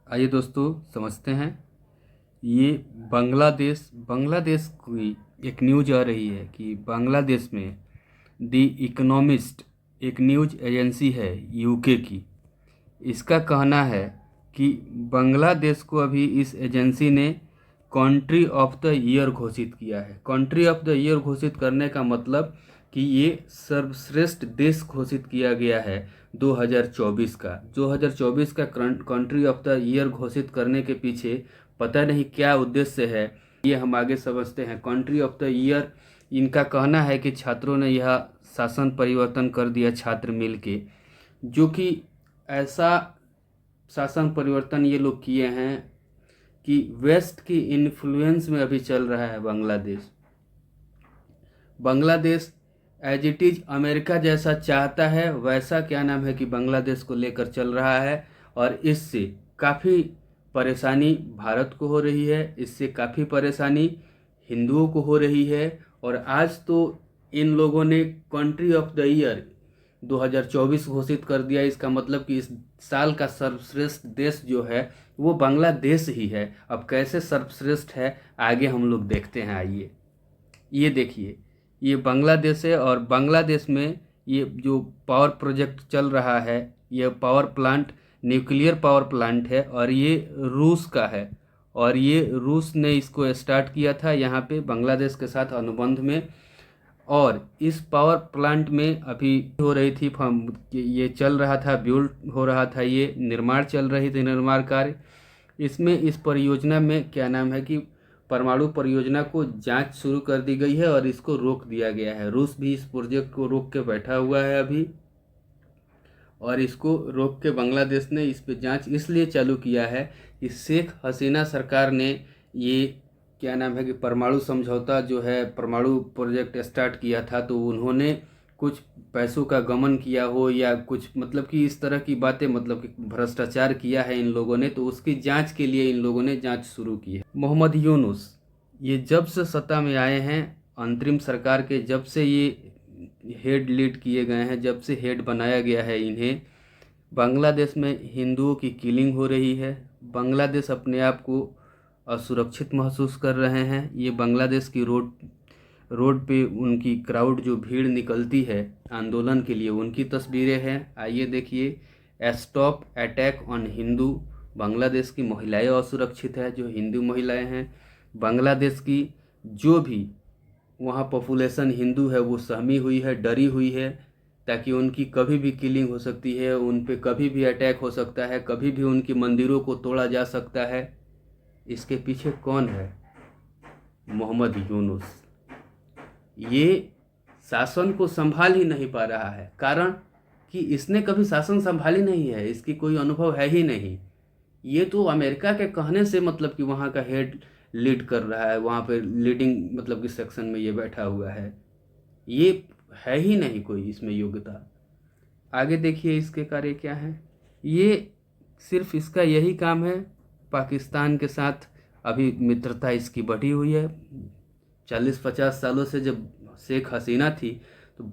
आइए दोस्तों समझते हैं। ये बांग्लादेश बांग्लादेश की एक न्यूज आ रही है कि बांग्लादेश में दी इकोनॉमिस्ट एक न्यूज एजेंसी है यूके की। इसका कहना है कि बांग्लादेश को अभी इस एजेंसी ने कंट्री ऑफ द ईयर घोषित किया है। कंट्री ऑफ द ईयर घोषित करने का मतलब कि ये सर्वश्रेष्ठ देश घोषित किया गया है 2024 का। 2024 का कंट्री ऑफ द ईयर घोषित करने के पीछे पता नहीं क्या उद्देश्य है, ये हम आगे समझते हैं। कंट्री ऑफ द ईयर, इनका कहना है कि छात्रों ने यह शासन परिवर्तन कर दिया छात्र मिल के, जो कि ऐसा शासन परिवर्तन ये लोग किए हैं कि वेस्ट की इन्फ्लुएंस में अभी चल रहा है Bangladesh. Bangladesh as it is America जैसा चाहता है वैसा क्या नाम है कि बांग्लादेश को लेकर चल रहा है, और इससे काफ़ी परेशानी भारत को हो रही है, इससे काफ़ी परेशानी हिंदुओं को हो रही है। और आज तो इन लोगों ने कंट्री ऑफ द ईयर 2024 घोषित कर दिया। इसका मतलब कि इस साल का सर्वश्रेष्ठ देश जो है वो बांग्लादेश ही है। अब कैसे सर्वश्रेष्ठ है आगे हम लोग देखते हैं। आइए ये देखिए, ये बांग्लादेश है और बांग्लादेश में ये जो पावर प्रोजेक्ट चल रहा है, ये power plant nuclear power plant है और ये रूस का है। और ये रूस ने इसको स्टार्ट किया था यहाँ पे बांग्लादेश के साथ अनुबंध में। और इस पावर प्लांट में अभी हो रही थी ये चल रहा था, बिल्ड हो रहा था, ये निर्माण चल रही थी, निर्माण कार्य। इसमें इस परियोजना में क्या नाम है कि परमाणु परियोजना को जांच शुरू कर दी गई है और इसको रोक दिया गया है। रूस भी इस प्रोजेक्ट को रोक के बैठा हुआ है अभी, और इसको रोक के बांग्लादेश ने इस पे जांच इसलिए चालू किया है कि शेख हसीना सरकार ने ये क्या नाम है कि परमाणु समझौता जो है, परमाणु प्रोजेक्ट स्टार्ट किया था, तो उन्होंने कुछ पैसों का गमन किया हो या कुछ मतलब कि इस तरह की बातें, मतलब कि भ्रष्टाचार किया है इन लोगों ने, तो उसकी जांच के लिए इन लोगों ने जांच शुरू की है। मोहम्मद यूनुस ये जब से सत्ता में आए हैं, अंतरिम सरकार के जब से ये हेड लीड किए गए हैं, जब से हेड बनाया गया है इन्हें, बांग्लादेश में हिंदुओं की किलिंग हो रही है। बांग्लादेश अपने आप को असुरक्षित महसूस कर रहे हैं। ये बांग्लादेश की रोड पे उनकी क्राउड जो भीड़ निकलती है आंदोलन के लिए, उनकी तस्वीरें हैं। आइए देखिए, stop attack on Hindu. Bangladesh की महिलाएं असुरक्षित है, जो हिंदू महिलाएं हैं। बांग्लादेश की जो भी वहाँ पॉपुलेशन हिंदू है वो सहमी हुई है, डरी हुई है, ताकि उनकी कभी भी किलिंग हो सकती है, उन पे कभी भी अटैक हो सकता है, कभी भी उनकी मंदिरों को तोड़ा जा सकता है। इसके पीछे कौन है? मोहम्मद यूनुस। ये शासन को संभाल ही नहीं पा रहा है, कारण कि इसने कभी शासन संभाली नहीं है, इसकी कोई अनुभव है ही नहीं। ये तो अमेरिका के कहने से मतलब कि वहाँ का हेड लीड कर रहा है, वहाँ पे लीडिंग मतलब कि सेक्शन में ये बैठा हुआ है। ये है ही नहीं कोई इसमें योग्यता। आगे देखिए इसके कार्य क्या हैं। ये सिर्फ इसका यही काम है, पाकिस्तान के साथ अभी मित्रता इसकी बढ़ी हुई है। 40-50 सालों से जब शेख हसीना थी तो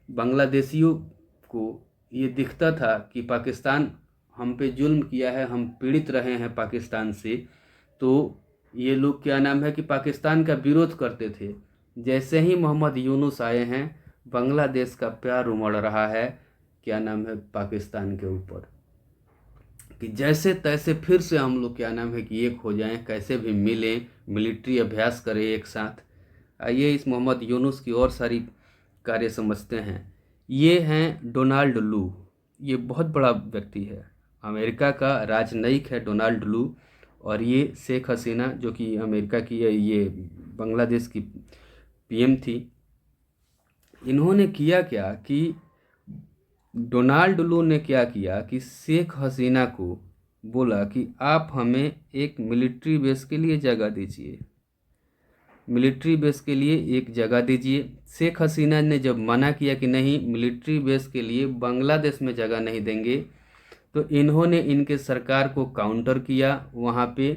बांग्लादेशियों को ये दिखता था कि पाकिस्तान हम पे जुल्म किया है, हम पीड़ित रहे हैं पाकिस्तान से, तो ये लोग क्या नाम है कि पाकिस्तान का विरोध करते थे। जैसे ही मोहम्मद यूनुस आए हैं, बांग्लादेश का प्यार उमड़ रहा है क्या नाम है पाकिस्तान के ऊपर, कि जैसे तैसे फिर से हम लोग क्या नाम है कि एक हो जाएं, कैसे भी मिलें, मिलिट्री अभ्यास करें एक साथ। आइए इस मोहम्मद यूनुस की और सारी कार्य समझते हैं। ये हैं डोनाल्ड लू। ये बहुत बड़ा व्यक्ति है, अमेरिका का राजनयिक है डोनाल्ड लू। और ये शेख हसीना जो कि अमेरिका की है, ये बांग्लादेश की पीएम थी। इन्होंने किया क्या कि डोनाल्ड लू ने क्या किया कि शेख हसीना को बोला कि आप हमें एक मिलिट्री बेस के लिए जगह दीजिए, मिलिट्री बेस के लिए एक जगह दीजिए। शेख हसीना ने जब मना किया कि नहीं, मिलिट्री बेस के लिए बांग्लादेश में जगह नहीं देंगे, तो इन्होंने इनके सरकार को काउंटर किया, वहाँ पे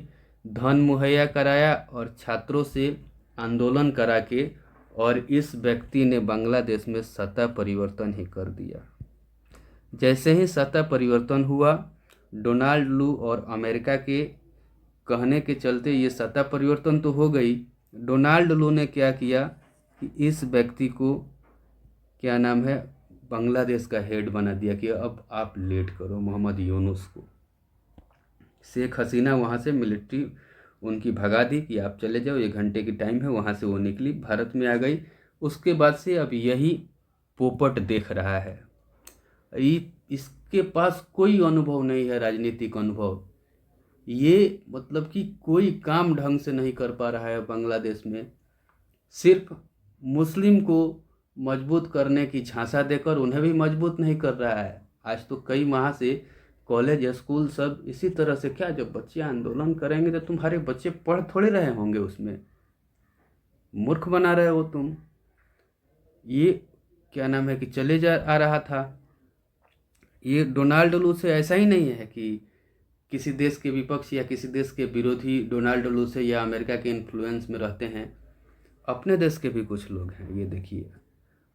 धन मुहैया कराया और छात्रों से आंदोलन करा के, और इस व्यक्ति ने बांग्लादेश में सत्ता परिवर्तन ही कर दिया। जैसे ही सत्ता परिवर्तन हुआ डोनाल्ड लू और अमेरिका के कहने के चलते ये सत्ता परिवर्तन तो हो गई। डोनाल्ड लू ने क्या किया कि इस व्यक्ति को क्या नाम है बांग्लादेश का हेड बना दिया कि अब आप लीड करो मोहम्मद यूनुस को। शेख हसीना वहाँ से मिलिट्री उनकी भगा दी कि आप चले जाओ, 1 घंटे की टाइम है। वहाँ से वो निकली, भारत में आ गई। उसके बाद से अब यही पोपट देख रहा है। इसके पास कोई अनुभव नहीं है, राजनीतिक अनुभव। ये मतलब कि कोई काम ढंग से नहीं कर पा रहा है बांग्लादेश में। सिर्फ मुस्लिम को मजबूत करने की झांसा देकर उन्हें भी मजबूत नहीं कर रहा है। आज तो कई माह से कॉलेज स्कूल सब इसी तरह से, क्या जब बच्चे आंदोलन करेंगे तो तुम्हारे बच्चे पढ़ थोड़े रहे होंगे, उसमें मूर्ख बना रहे हो तुम। ये क्या नाम है कि चले जा आ रहा था। ये डोनाल्ड लू से ऐसा ही नहीं है कि किसी देश के विपक्ष या किसी देश के विरोधी डोनाल्ड लू से या अमेरिका के इन्फ्लुएंस में रहते हैं। अपने देश के भी कुछ लोग हैं। ये देखिए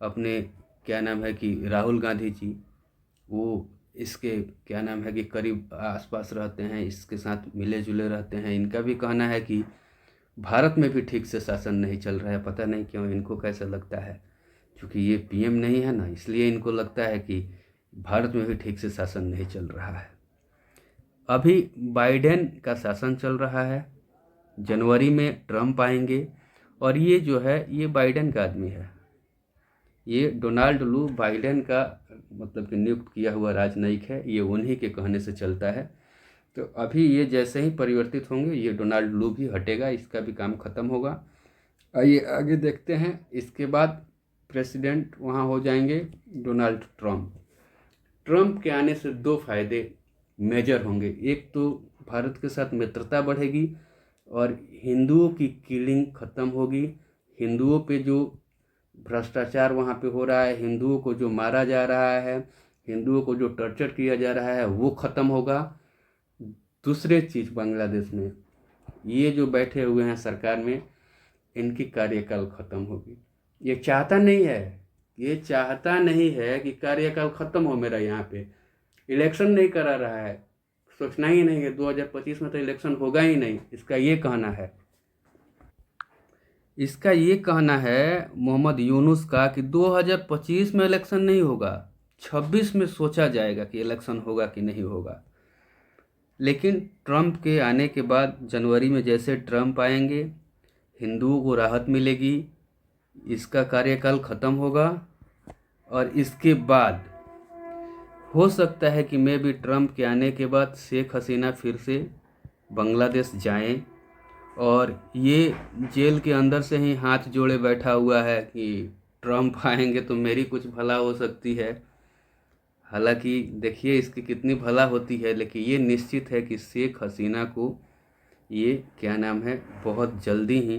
अपने क्या नाम है कि राहुल गांधी जी, वो इसके क्या नाम है कि करीब आसपास रहते हैं, इसके साथ मिले जुले रहते हैं। इनका भी कहना है कि भारत में भी ठीक से शासन नहीं चल रहा है। पता नहीं क्यों इनको कैसा लगता है, क्योंकि ये पीएम नहीं है ना, इसलिए इनको लगता है कि भारत में भी ठीक से शासन नहीं चल रहा है। अभी बाइडेन का शासन चल रहा है, जनवरी में ट्रम्प आएंगे। और ये जो है ये बाइडेन का आदमी है। ये डोनाल्ड लू बाइडेन का मतलब कि नियुक्त किया हुआ राजनयिक है। ये उन्हीं के कहने से चलता है। तो अभी ये जैसे ही परिवर्तित होंगे ये डोनाल्ड लू भी हटेगा, इसका भी काम खत्म होगा। आइए आगे देखते हैं। इसके बाद प्रेसिडेंट वहाँ हो जाएंगे डोनाल्ड ट्रम्प। ट्रम्प के आने से 2 फायदे मेजर होंगे। एक तो भारत के साथ मित्रता बढ़ेगी और हिंदुओं की किलिंग खत्म होगी। हिंदुओं पे जो भ्रष्टाचार वहाँ पे हो रहा है, हिंदुओं को जो मारा जा रहा है, हिंदुओं को जो टॉर्चर किया जा रहा है, वो ख़त्म होगा। दूसरे चीज़ बांग्लादेश में ये जो बैठे हुए हैं सरकार में, इनकी कार्यकाल ख़त्म होगी। ये चाहता नहीं है, ये चाहता नहीं है कि कार्यकाल ख़त्म हो मेरा। यहाँ पे इलेक्शन नहीं करा रहा है, सोचना ही नहीं है 2025 में तो इलेक्शन होगा ही नहीं। इसका ये कहना है। इसका ये कहना है मोहम्मद यूनुस का कि 2025 में इलेक्शन नहीं होगा, 26 में सोचा जाएगा कि इलेक्शन होगा कि नहीं होगा। लेकिन ट्रम्प के आने के बाद जनवरी में जैसे ट्रम्प आएंगे, हिंदुओं को राहत मिलेगी, इसका कार्यकाल ख़त्म होगा। और इसके बाद हो सकता है कि मैं भी ट्रम्प के आने के बाद शेख हसीना फिर से बांग्लादेश जाएं। और ये जेल के अंदर से ही हाथ जोड़े बैठा हुआ है कि ट्रम्प आएंगे तो मेरी कुछ भला हो सकती है। हालांकि देखिए इसकी कितनी भला होती है, लेकिन ये निश्चित है कि शेख हसीना को ये क्या नाम है बहुत जल्दी ही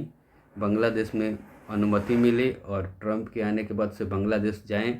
बांग्लादेश में अनुमति मिले और ट्रम्प के आने के बाद से बांग्लादेश जाएं